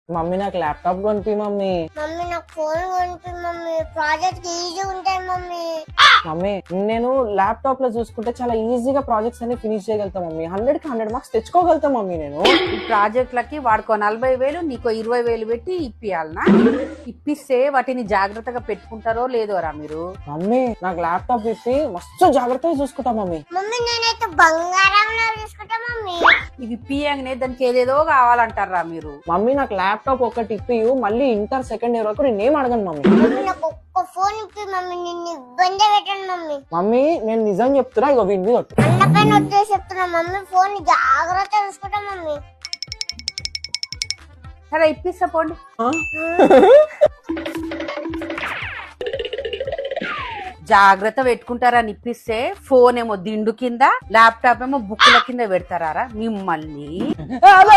Mummy నాకు laptop కొనిపి mummy. Mummy నాకు phone కొనిపి mummy, project easy ఉంటాయి మమ్మీ. మమ్మీ నేను ల్యాప్టాప్ లో చూసుకుంటే చాలా ఈజీగా ప్రాజెక్ట్స్ అన్ని ఫినిష్ చేయగలుగుతా మమ్మీ. 100కి 100 మార్క్స్ తెచ్చుకోగలుగుతా మమ్మీ నేను. ఈ ప్రాజెక్టులకి వాడుకో 40,000 నీకో 20,000 పెట్టి ఇప్పియాలనా? ఇప్పిస్తే వాటిని జాగ్రత్తగా పెట్టుకుంటారో లేదోరా మీరు? మమ్మీ నాకు ల్యాప్టాప్ ఇప్పి మస్తు జాగ్రత్తగా చూసుకుంటా మమ్మీ. మమ్మీ నేనైతే బంగారంలో చూసుకుంటా మమ్మీ. ఇవి ఇప్పియంగానే దానికి ఏదేదో కావాలంటారా మీరు? మమ్మీ నాకు ల్యాప్టాప్ ఒకటి ఇప్పి మళ్ళీ ఇంటర్ సెకండ్ ఇయర్ వరకు నేనేం అడగను మమ్మీ. మమ్మీ నాకు ఒక్క ఫోన్ ఇప్పి మమ్మీ, నిన్ను ఇబ్బంది పెట్టండి మమ్మీ. మమ్మీ నేను నిజం చెప్తున్నా, ఇగో విని కొట్టు. అన్నపైన వచ్చేసి చెప్తున్నా మమ్మీ, ఫోన్ జాగ్రత్తగా చూసుకుంటా మమ్మీ. సరే ఇప్పిస్తా పోండి. ఆ? జాగ్రత్త పెట్టుకుంటారని ఇప్పిస్తే ఫోన్ ఏమో దిండు కింద, ల్యాప్టాప్ ఏమో బుక్కుల కింద పెడతారా మిమ్మల్ని? హలో